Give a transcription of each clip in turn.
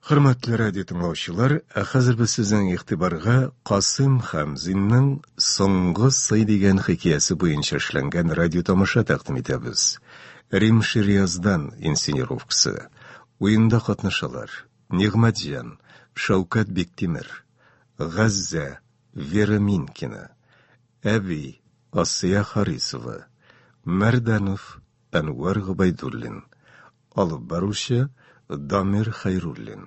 Hürmetli radyo dinləyicilər, hazır biz sizin ixtibarға Qasım Hamzinning So'nggi Say degan hikoyasi bo'yicha ishlangan radio tomosha taqdim etamiz. Rim Shiryazdan insenirovkasi. O'yinda qatnashchilar: Nig'matjon, Shavkat Bektemir, G'azza, Vera Minkina, Abi, Osiya Harisova, Mardanov, Anvar G'ubaydullin, olib boruvchi Damir Xayrullin.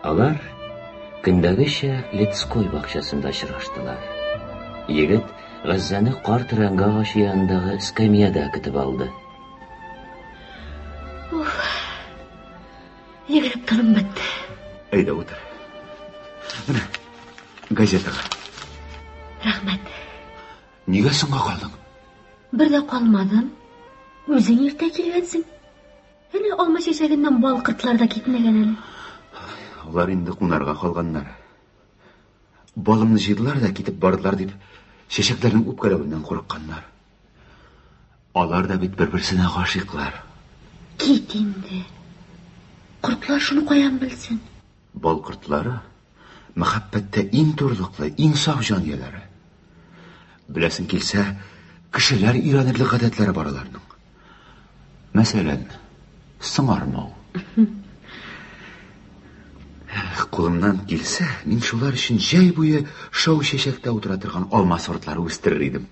Алар күндәгечә Летской бакчасында очраштылар. Егет Г'azzani кар тирәнгә агачы янындагы скамьяда көтеп алды. Йөгереп торым бит. Әйдә утыр. Менә газетага. Рәхмәт. Нигә соңга калдың? Бер дә калмадым. Үзең иртә килгәнсең. Әнә алма чәчәгеннән бал кыртлар да китмәгән әле. Алар инде кунарга калганнар. Балымны җыйдылар да китеп бардылар дип, чәчәкләрнең үпкәләвеннән курыкканнар. Алар да бит бер-берсенә гашыйклар. Кит инде. Кыртлар шуны каян белсен? Бал кыртлары мәхәббәттә иң турлыклы, иң саф җанiyәләре. Беләсең килсә, кешеләр иранерлек гадәтләре бар аларның. Мәсәлән, сыңармау. Кулымнан килсә, мин шулар өчен җәй буе шау чәчәктә утыра торган алма сортлары үстерер идем.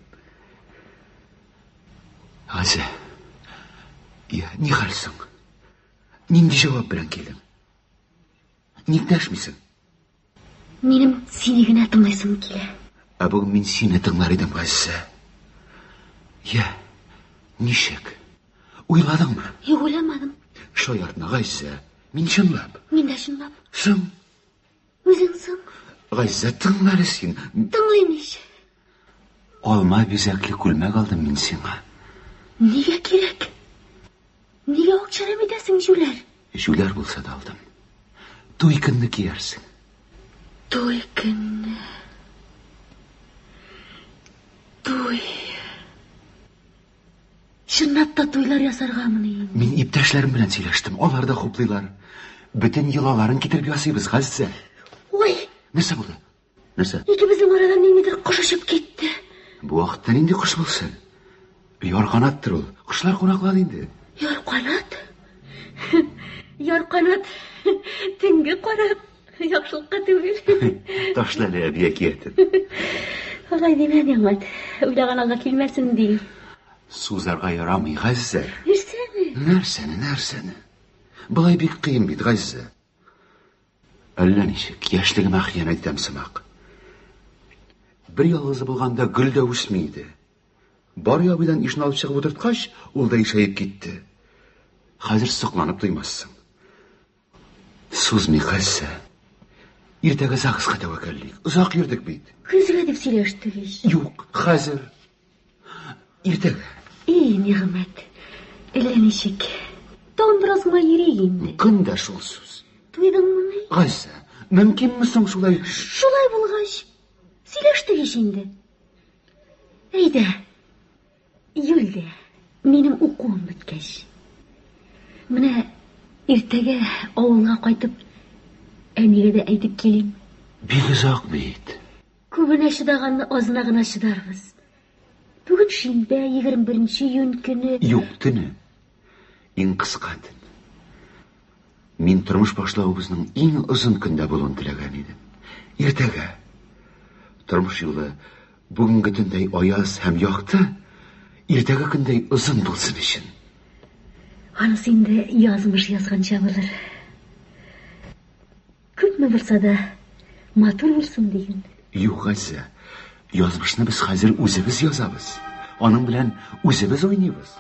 Г'azzа, ни хәлсең? Нинди җавап белән килдең? Ник дәшмисең? Минем сине генә тыңлайсым килә. Ә бүген мин сине тыңлар идем, Г'azzа. Ничек? Уйладыңмы? Юк, уйламадым. Шаяртма, Г'azzа. Мин чынлап. Мин дә чынлап. Сың. Үзең сың. Г'azzа, тыңлар син. Тыңлыйм ич. Алма бизәкле күлмәк алдым мин сиңа. Нигә кирәк? Нигә акчарам итәсең җүләр? Җүләр булса да алдым. Туй көнне киярсең. Туй көнне. Туй. Чынлап та туйлар ясаргамыни? Мин иптәшләрем белән сөйләштем. Алар да хуплыйлар. Бөтен йолаларын китереп ясыйбыз, Г'azzа. Ой, Нәрсә булды? Нәрсә? икебезнең арадан ниндидер кош очып китте. Бу вакытта нинди кош булсын? Ярканаттыр ул. Кошлар кунаклады инде. Ярканат. Ярканат. Төнге карап. Яхшылыкка түгел. Ташлалы әби әкиятен. Алай димә, Нигъмәт. Уйлаганга килмәсен ди. Сузарга ярамый, Г'azzа. Нәрсәне? Нәрсәне? Былай бик кыен бит, Г'azzа. Әллә ничек, яшьлегемә хыянәт итәм сымак. Бер ялгызы булганда гөл дә үсми иде. Бар ябыдан ишне алып чыгып утырткач, ул да ишәеп китте. Хәзер сокланып туймассың. Сузмый, Г'azzа. Иртәгә загызга тәвәккәллик. Озак йөрдек бит. Көзгә дип сөйләштек ич. Юк, хәзер. Иртәгә. Нигъмәт. Әллә ничек? Тагын бераз гына йөрик инде. Көн дә шул сүз. Туйдыңмы? Г'azzа, мөмкинме соң шулай? Шулай булгач, сөйләштек ич инде. Әйдә. Юлда, минем укуым беткәч. Менә иртәгә авылга кайтып, әнигә дә әйтеп килим. Бик озак бит. Күбенә чыдаганны азына гына чыдарбыз. Бүген шимбә, 21 июнь көне. Юк, төне. Иң кыска төн. Мин тормыш башлавыбызның иң озын көндә булуын теләгән идем. Иртәгә. Тормыш юлы бүгенге төндәй аяз һәм якты, иртәгә көндәй озын булсын өчен. Анысы инде язмыш язганча булыр. Күпме булса да матур булсын деген. Юк, Газиза. Язмышны без хәзер үзебез язабыз. Аның белән үзебез уйныйбыз.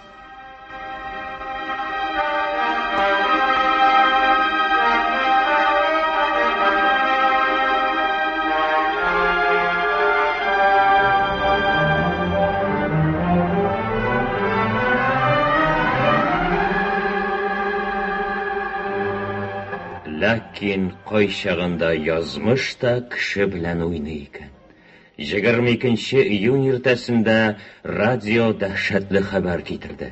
Ләкин кайчагында язмыш та кеше белән уйный икән. 22 июнь иртәсендә радио дәһшәтле хәбәр китерде.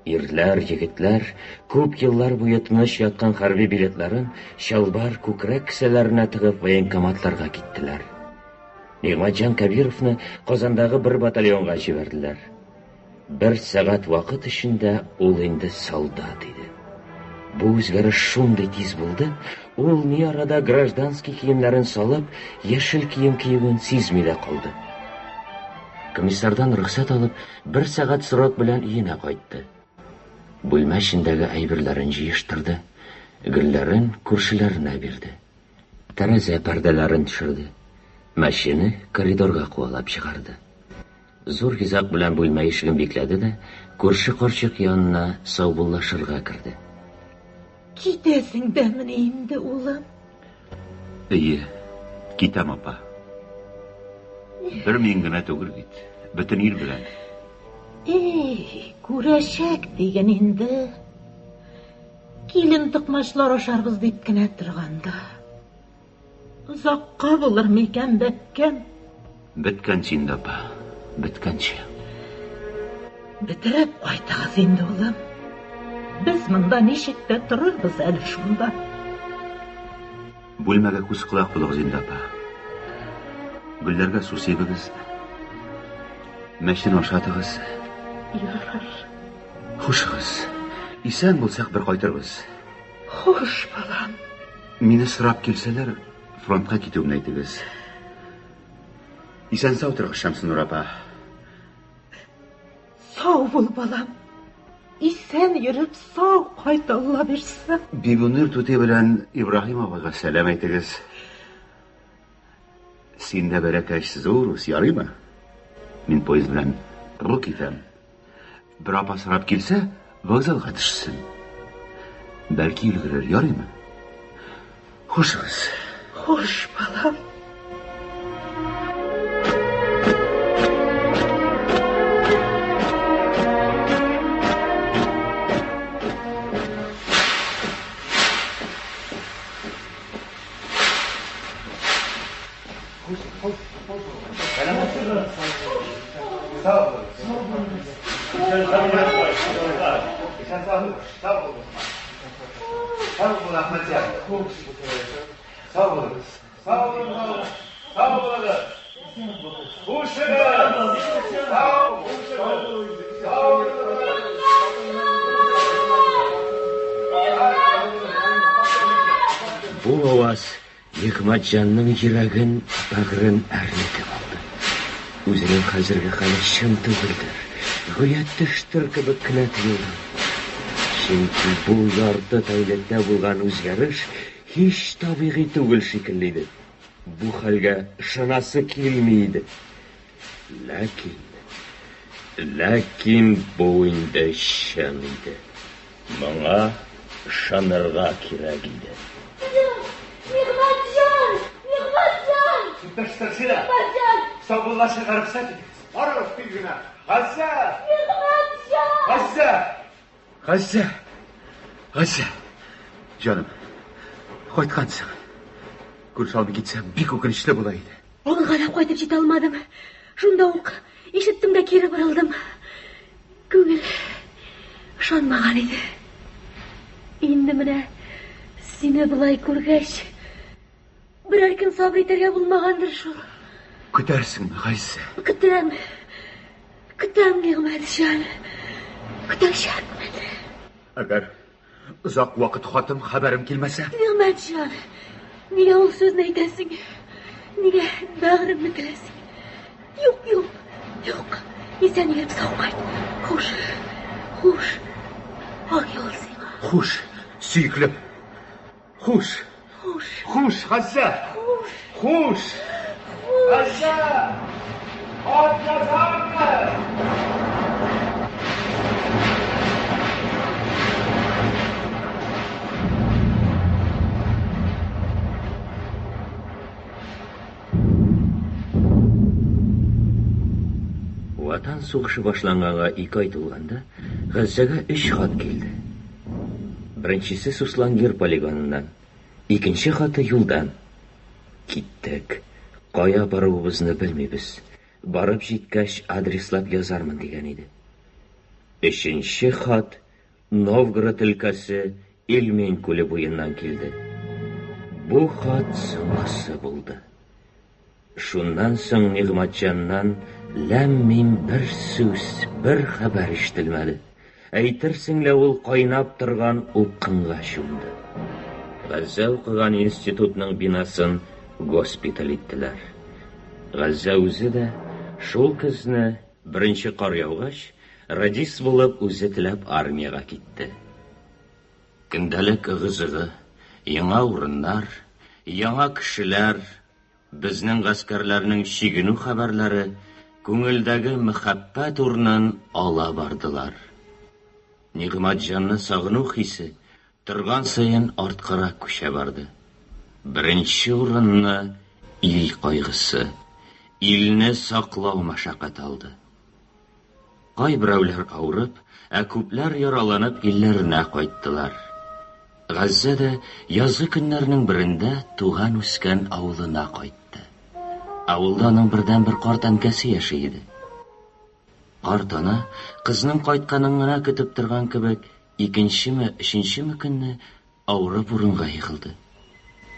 Ирләр, егетләр күп еллар буе тыныч яткан хәрби билетларын чалбар күкрәк кесәләренә тыгып военкоматларга киттеләр. Нигъмәтҗан Кәбировны Казандагы бер батальонга җибәрделәр. 1 сәгать вакыт эчендә ул инде солдат иде. Бу үзгәреш шундый тиз булды, ул ни арада гражданский киемнәрен салып, яшел кием киюен сизми дә калды. Комиссардан рөхсәт алып, 1 сәгать срок белән өенә кайтты. Бүлмә эчендәге әйберләрен җыештырды, гөлләрен күршеләренә бирде. Тәрәзә пәрдәләрен төшерде. Мәчене коридорга куалап чыгарды. Зур гизак белән бүлмә ишеген бикләде дә, күрше карчык янына саубуллашырга керде. Китәсең дәміне инде, улым? Ие, китәм, апа. Бер мин генә түгел бит, бөтен ил белән. Күрәшәк дигән инде. Килен тыкмачлар ашарбыз дип кенә торганда. Узакка булыр микән бәккән? Беткәнче инде, апа, беткәнче. Бетереп кайтагыз инде, улым. Без монда ничек тә торырбыз әле шунда. Бүлмәгә күз колак булыгыз инде, апа. Гөлләргә су сибегез. Мәчен ашатыгыз. Ярар. Хушыгыз. Исән булсак бер кайтырбыз. Хуш, балам. Мине сорап килсәләр, фронтка китүемне әйтегез. Исән сау торыгыз, Шәмсинур апа. Сау бул, балам. Исән йөреп сау кайт, Алла бирсә. Бибунир түти белән Ибраһим абайга сәлам әйтегез. Синдә бәрәкәш зур, ярыймы? Мин поезд белән ру китәм. Бер апа сорап килсә, вокзалга төшсен. Бәлки өлгерер, ярыймы? Хушыгыз. Хуш, балам. Бу аваз Нигъмәтҗанның йөрәген, бәгырен әрнетеп алды. Үзенең хәзерге хәле чын түгелдер, гүя төштер кебек кенә тоела. Чөнки бу ярты тәүлектә булган үзгәреш һич табигый түгел шикелле иде. Бу хәлгә ышанасы килми иде. Ләкин бу инде чын иде. Моңа ышанырга кирәк иде. Тәштәрсилә. Сабуллашы гарыпсат. Арыгыз тигенә. Газиза. Җаным. Кайткансың. Күрш алып китсәм, бик үкенечле була иде. Авылга да кайтып җитә алмадым. Шунда ук ишеттем дә кире борылдым. Күңел ышанмаган иде. Инде менә сине булай күргәч, берәр көн сабыр итәргә булмагандыр шул. Көтәрсеңме, Газиза? Көтәм, Нигъмәтҗан. Көтәчәкмен. Әгәр озак вакыт хатым хәбәрем килмәсә? Нигъмәтҗан, нигә ул сүзне әйтәсең? Нигә бәгыремне теләсең? Юк. Исән йөреп сау кайт. Хуш. Ак юл сиңа. Хуш, сөйклем. Хуш, Газиза. Хуш. Хуш! Ғазза! Хат жазамы? Ватан сугышы башланганга 2 ай тулганда Газзага 3 хат келді. Беренчесе Суслангер полигоныннан, икенче хаты юлдан. Киттек. Кая баруыбызны белмибез. Барып җиткәч адреслап язармын дигән иде. Өченче хат Новгород өлкәсе Илмень күле буеннан килде. Бу хат соңгысы булды. Шуннан соң Нигъмәтҗаннан ләм-мим бер сүз, бер хәбәр ишетелмәде. Әйтерсең лә ул кайнап торган упкынга чумды. Газза укыган институтның бинасын госпиталь иттеләр. Газза үзе дә шул кызны беренче кар яугач, радист булып үзе теләп армияга китте. Көндәлек ыгы-зыгы, яңа урыннар, яңа кешеләр, безнең гаскәрләрнең чигенү хәбәрләре күңелдәге мәхәббәт урынын ала бардылар. Нигъмәтҗанны сагыну хисе торган саен арткарак күчә барды. Беренче урынны ил кайгысы, илне саклау мәшәкать алды. Кайберәүләр авырып, күпләр яраланып илләренә кайттылар. Газзада язгы көннәрнең берендә туган үскән авылына кайтты. Авылда аның бердән бер карт әнкәсе яши иде. Карт ана кызның кайтканын гына көтеп торган кебек, икенчеме, өченчеме көнне авырып урынга егылды.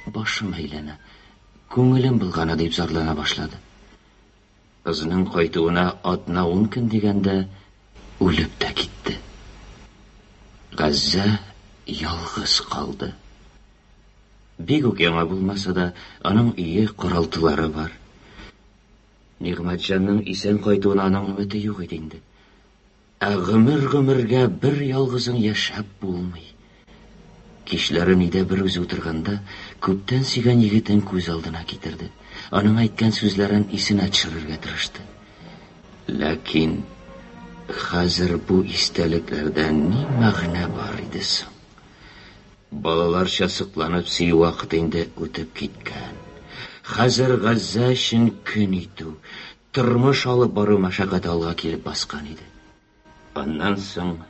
Башым әйләнә, күңелем булганы дип зарлана башлады. Кызның кайтуына атна 10 көн дигәндә үлеп тә китте. Газза ялгыз калды. Бик үк яңа булмаса да, аның ие коралтылары бар. Нигъмәтҗанның исән кайтуына аның өмете юк иде инде. Гомергә бер ялгызың яшәп булмый. Кичләрен өйдә бер үзе утырганда, күптән сөйгән егетен күз алдына китерде. Аның әйткән сүзләрен исенә төшерергә тырышты. Ләкин хәзер бу истәлекләрдән ни мәгънә бар иде соң? Балаларча сыкланып сөю вакыты инде үтеп киткән. Хәзер Газза өчен көн итү, тормыш алып бару мәшәкать алга килеп баскан иде. Аннан соң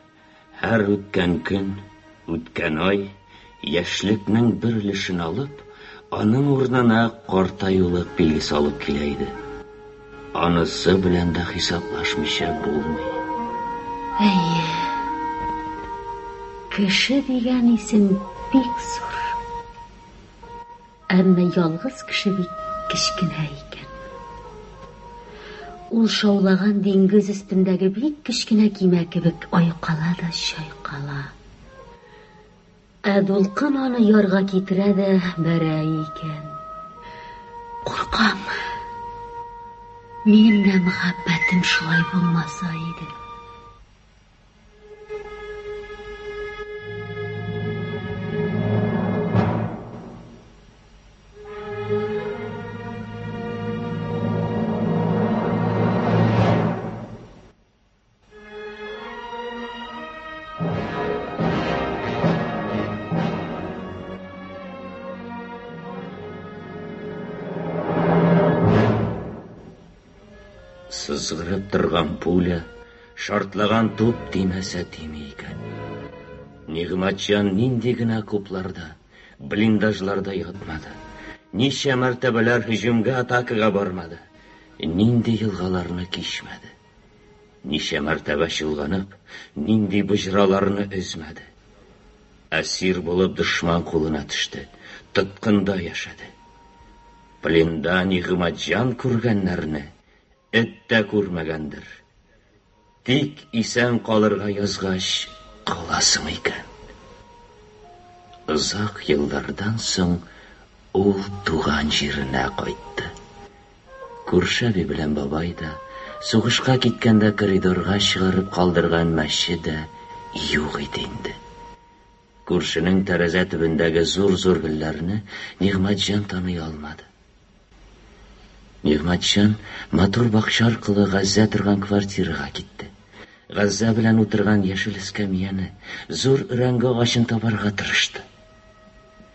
һәр үткән көн, үткән ай, яшьлекнең бер өлешен алып, аның урынына картаюлык билгесе алып килә иде. Анысы белән дә хисаплашмыйча булмый. Әйе. Кеше дигән исем бик зур. Әмма ялгыз кеше бик кечкенә икән. Ул шаулаган диңгез өстендәге бик кечкенә кимә кебек айкала да чайкала. Дулкын аны ярга китерә дә бәрә икән. Куркам. Минем дә мәхәббәтем шулай булмаса иде. Сызгырып торган пуля, шартлаган туп тимәсә тими икән. Нигъмәтҗан нинди генә купларда, блиндажларда ятмады. Ничә мәртәбәләр һөҗүмгә, атакага бармады. Нинди елгаларны кичмәде. Ничә мәртәбә чылганып, нинди быжраларны өзмәде. Әсир булып дошман кулына төште, тоткында яшәде. Пленда Нигъмәтҗан күргәннәрне эт тә күрмәгәндер. Тик исән калырга язгач каласың икән. Озак еллардан соң ул туган җиренә кайтты. Күрше белән бабай да сугышка киткәндә коридорга чыгарып калдырган мәче дә юк иде инде. Күршенең тәрәзә төбендәге зур-зур гөлләрне Нигъмәтҗан таный алмады. Нигъматҗан матур бакча аркылы Газза торган квартирага китте. Газза белән утырган яшел эскәмияне, зур үрәңгә агачын табарга тырышты.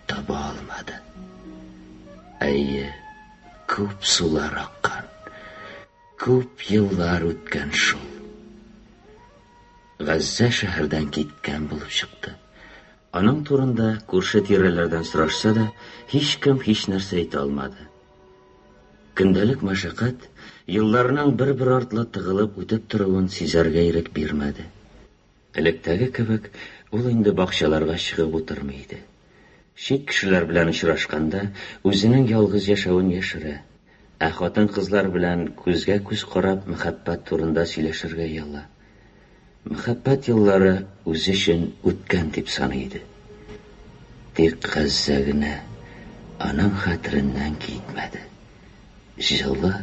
Таба алмады. Әйе, күп сулар аккан. Күп еллар үткән шул. Газза шәһәрдән киткән булып чыкты. Аның турында күрше-тирәләрдән сорашса да, һич кем һич нәрсә әйтә алмады. Көндәлек мәшәкать елларның бер-бер артлы тыгылып үтеп торуын сизәргә ирек бирмәде. Электәге кебек, ул инде бакчаларга чыгып утырмый иде. Чит кешеләр белән очрашканда, үзенең ялгыз яшәвен яшерә. Хатын-кызлар белән күзгә күз карап мәхәббәт турында сөйләшергә яла. Мәхәббәт еллары үз өчен үткән дип саный иде. Тик Газза гына аның хәтереннән китмәде. Җылы,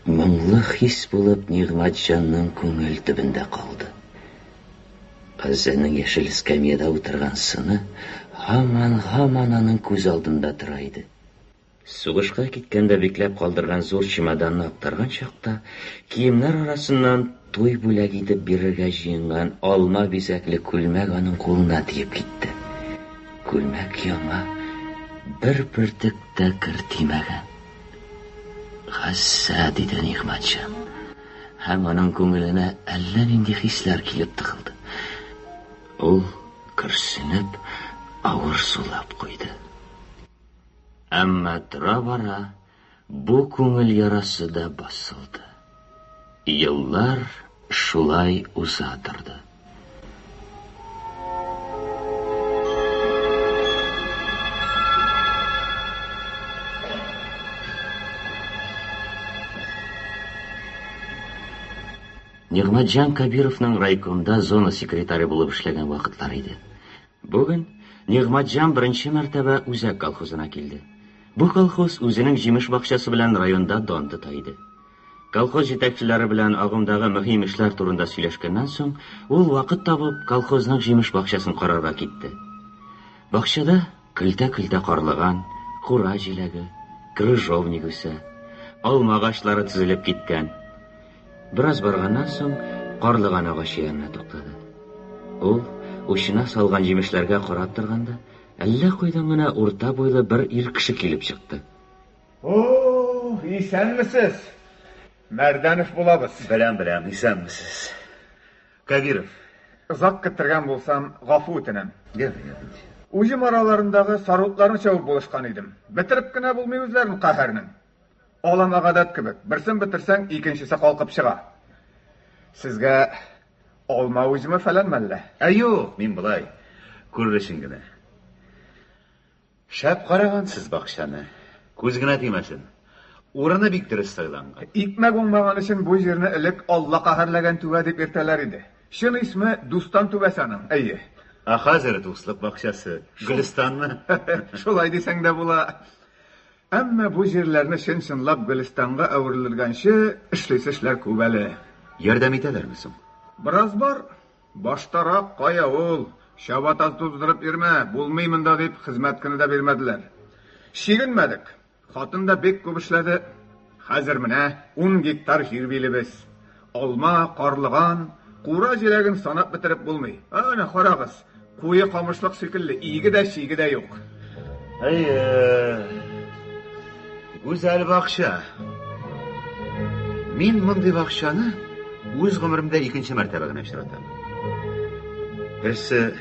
моңлы хис булып Нигъмәтҗанның күңел төбендә калды. Газзаның яшел эскәмиядә утырган сыны һаман аның күз алдында тора иде. Сугышка киткәндә бикләп калдырган зур чемоданны актарган чакта, киемнәр арасыннан туй бүләк итеп бирергә җыенган алма бизәкле күлмәк аның кулына тиеп китте. Күлмәк яңа, бер бөртек тә кер тимәгән. Газза, диде Нигъмәтҗан. Һәм аның күңеленә әллә нинди хисләр килеп тыгылды. Ул көрсенеп, авыр сулап куйды. Әмма тора-бара бу күңел ярасы да басылды. Еллар шулай уза торды. Нигъмәтҗан Кабировның райкомда зона секретаре булып эшләгән вакытлар иде. Бүген Нигъмәтҗан беренче мәртәбә Үзәк колхозына килде. Бу колхоз үзенең җимеш бакчасы белән районда дан тота иде. Колхоз җитәкчеләре белән агымдагы мөһим эшләр турында сөйләшкәннән соң, ул вакыт табып колхозның җимеш бакчасын карарга китте. Бакчада көлтә-көлтә карлыган, хура җиләге, крыжовник үсә, алма агачлары тезелеп киткән. Бераз барганнан соң, карлыган агачы янына туктады. Ул учына салган җимешләргә карап торганда, әллә кайдан гына урта буйлы бер ир кеше килеп чыкты. О, исәнмесез? Мәрдәнов булабыз. Беләм, исәнмесез. Кабиров. Озак көттергән булсам, гафу үтенәм. Уҗым араларындагы сарыкларны чабып булышкан идем. Бетереп кенә булмый үзләрен каһәрнең. Алама гадәт кебек, берсен бетерсәң, икенчесе калкып чыга. Сезгә алма уҗымы фәлән мәллә? Юк, мин булай. Күрешин генә. Шәп карагансыз бакчаны. Күз генә тимәсен. Урыны бик дөрес сайланган. Икмәк уңмаган өчен бу җирне элек Алла каһәрләгән түбә дип иртәләр иде. Шуның исме Дустан түбәсенең. Әйе. Хәзер дуслык бакчасы. Гөлстанмы? Шулай дисәң дә була. Әмма бу җирләрне чын-чынлап Гөлстанга әверелгәнче эшләр күп әле. Ярдәм итәләрме соң? Бераз бар. Баштарак кая ул? Шабатаз туздырып йөрмә, булмый монда дип хезмәт көне дә бирмәделәр. Шигенмәдек. Хатын да бик күп эшләде. Хәзер менә 10 гектар җир билебез. Алма, карлыган, кура җиләген санап бетереп булмый. Ана карагыз, куе камышлык шикелле, иге дә шиге дә юк. Güzel бакча. Мин мондый бакчаны үз гомеремдә икенче мәртәбә генә очратам. Берсе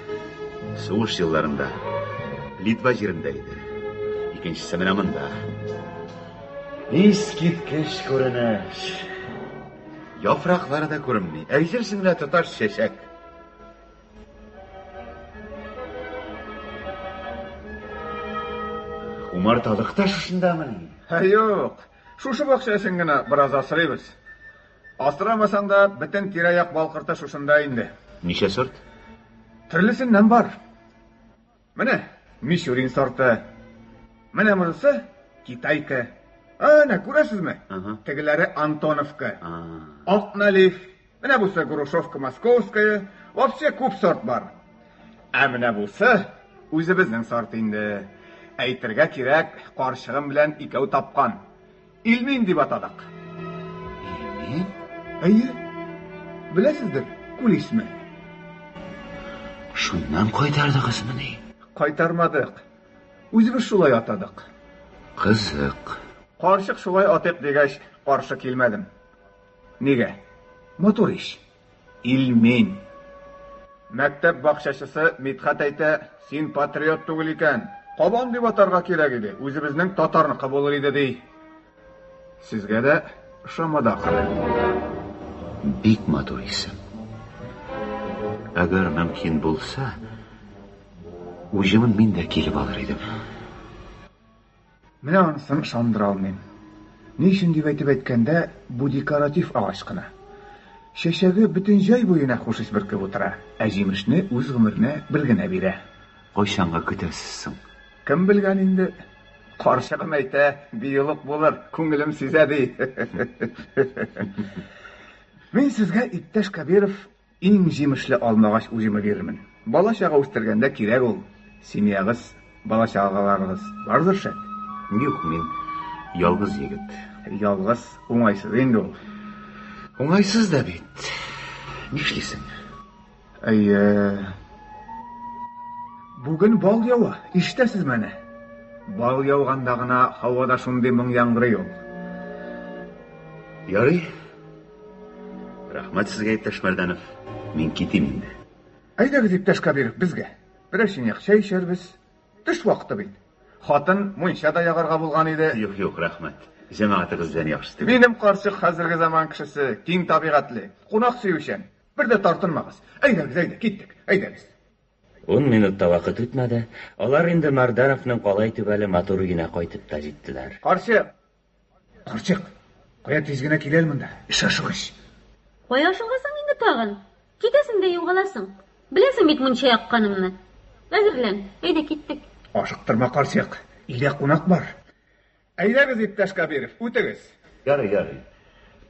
сугыш елларында Литва җирендә иде. Икенчесе менә монда. Искиткеч күренеш. Яфраклары да күренми. Әйтерсең лә тоташ чәчәк. Умарталыкта шушындамы? Юк. Шушы бакчасын гына бераз асрыйбыз. Асырамасаң да бөтен тирә-як балкырта шушында инде. Ничә сорт? Төрлесеннән бар. Менә Мишурин сорты. Менә монысы Китайка. Ана, күрәсезме? Тегеләре Антоновка. Ак-налив. Менә бусы Грушевка Московская. Вообще күп сорт бар. Ә менә бусы үзебезнең сорт инде. Әйтергә кирәк, карчыгым белән икәү тапкан. Илмин дип атадык. Илмин? Әйе. Беләсездер, күл исме. Шуннан кайтардыгызмыни? Кайтармадык. Үзебез шулай атадык. Кызык. Карчык шулай атык дигәч, каршы килмәдем. Нигә? Мотор иш. Илмин. Мәктәп бакчачысы Мидхат әйтә, син патриот түгел икән. Кабан дип атарга кирәк иде. Үзебезнең татарныкы булыр иде ди. Сезгә дә ошамады ахыры. Бик матур исем. Әгәр мөмкин булса, уҗымын мин дә килеп алыр идем. Менә анысын ышандыра алмыйм. Ни өчен дип әйткәндә, бу декоратив агач кына. Чәчәге бөтен җай буена хуш ис бөркеп утыра, ә җимешне үз гомеренә бер генә бирә. Кайчанга көтәсез соң? Кем белгән инде? Карчыгым әйтә, биюлык булыр, күңелем сизә ди. Мин сезгә иптәш Кабиров иң җимешле алмагач уҗымы бирермен. Бала-чага үстергәндә кирәк ул. Семьягыз, бала-чагаларыгыз бардыр шәт? Юк, мин ялгыз егет. Ялгыз, уңайсыз инде ул. Уңайсыз да бит. Нишлисең? Әйе. Бүген бал ява, ишетәсез менә. Бал яуганда гына һавада шундый моң яңгырый ул. Ярый. Рәхмәт сезгә, иптәш Мәрдәнов. Мин китим инде. Әйдәгез, иптәш Кабиров, безгә. Берәр чынаяк чәй эчәрбез. Төш вакыты бит. Хатын мунчада ягарга булган иде. Юк, рәхмәт. Җәмәгатегездән яхшы. Минем карчык хәзерге заман кешесе, киң табигатьле, кунак сөючән. Бер дә тартынмагыз. Әйдәгез, киттек. Әйдәгез. 10 минутта вакыт үтмәде. Алар инде Мардановның калай түбәле матурыгына кайтып та җиттеләр. Карчык. Кая тиз генә киләл монда. Эш ашыгыч. Кая ашыгасың инде тагын? Китәсең дә югаласың. Беләсең бит мунча якканымны. Әзерлән, әйдә киттек. Ашыктырма, карчык. Илә кунак бар. Әйдәгез, иптәш Кабиров, үтегез. Ярый.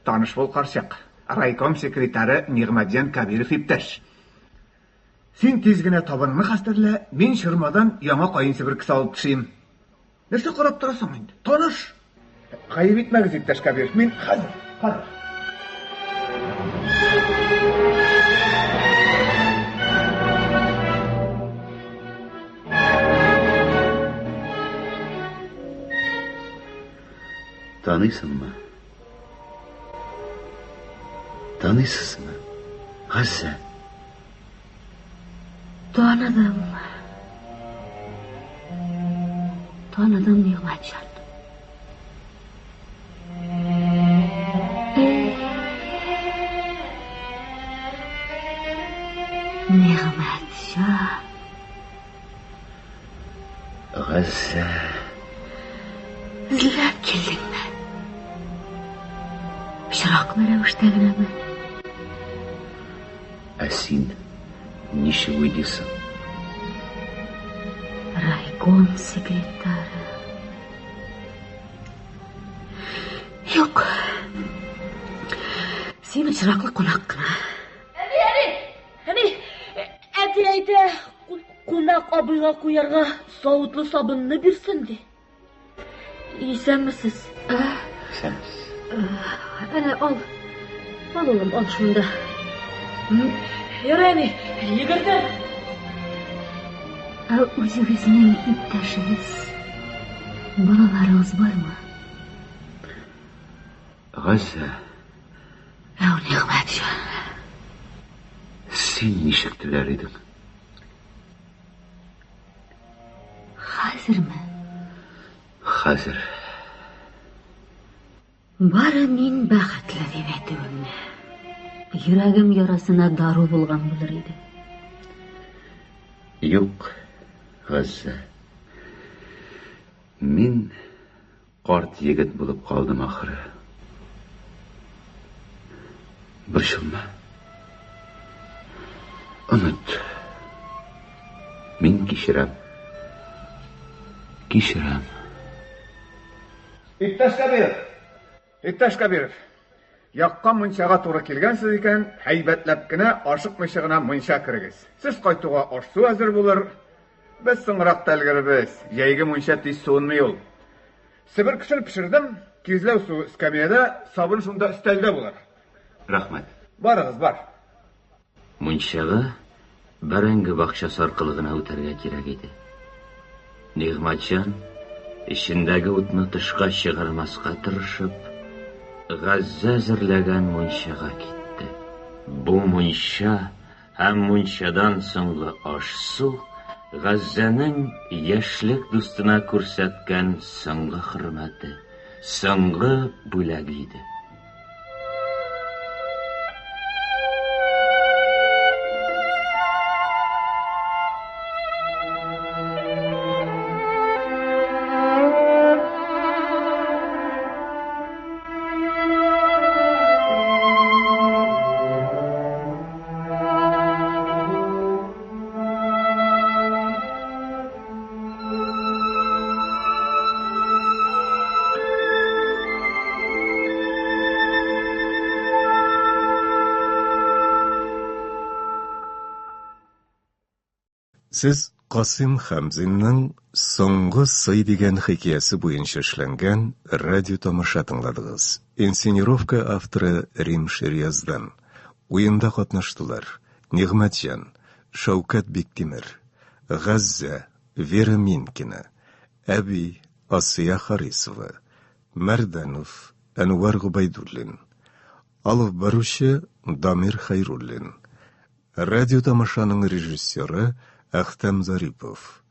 Таныш бул, карчык. Райком секретары Нигъмәтҗан Кабиров иптәш. Син тиз генә табынны хәстәрлә, мин шырмадан яңа кайын себерке салып төшим. Нәрсә карап торасың инде? Таныш. Гаеп итмәгез, иптәш Кабиров, мин хәзер. Танысыңмы? Танысызмы? Газza. Tanıdım Nig'matjon. Nig'matjon. Газza. İzlab keldingmi? Chiroqli ravishdaginami? Син ничек уйдысың? Райком секретары. Юк. Син chiroqli qo'noq qina. Әти әйтә, qo'noq абыйга куярга савытлы сабынны бирсен ди. Исәнмесез? Исәнбез. Әнә ал. Ал улым, ал шунда. Ярәни, егерде. Үзегезнең иптәшегез, балаларыгыз бармы? Газza. Нигъмәтҗан. Син ничек теләр идең? Хәзерме? Хәзер. Бары мин бәхетле дип әйтүемне. Йөрәгем ярасына дару булган булыр иде. Юк, Газza. Мин карт егет булып калдым ахыры. Борчылма. Unut. Мин кичерәм. Иптәш Кабиров. Яккан мунчага туры килгәнсез икән, һәйбәтләп кенә ашыкмыйча гына мунча кирегез. Сез кайтуга аш-су әзер булыр. Без соңрак та өлгербез. Җәйге мунча тиз суынмый ул. Сібір кішіл пішірдім, кезлеу су скамияда, сабын шунда үстәлдә булыр. Рахмет. Барығыз, бар. Мунчаға бәрәңгі бақша сарқылығына өтәргә кирәк иде. Нигъмәтҗан ішіндәге утны тышқа чыгармаска тырышып, Газза әзерләгән мунчаға китте. Бу мунча һәм мунчадан соңгы аш-су Газзаның яшьлек дустына күрсәткән соңгы хөрмәте, соңгы бүләге иде. Сіз Қасым Хамзинның «Соңғы сый» деген хикаясы буенча эшләнгән радио тамаша тыңладыгыз. Инсценировка авторы Рим Шерьяздан. Уенда катнаштылар Нигъмәтҗан, Шаукат Биктимер, Газза, Вера Минкина, Әби, Асия Харисова, Мәрдәнов, Әнвар Губайдуллин, алып баручы Дамир Хайруллин. Радио тамашаның режиссеры Әхтәм Зарипов.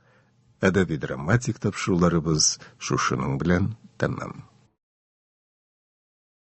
Әдәби драматик тапшыруларыбыз шушының белән тәмам.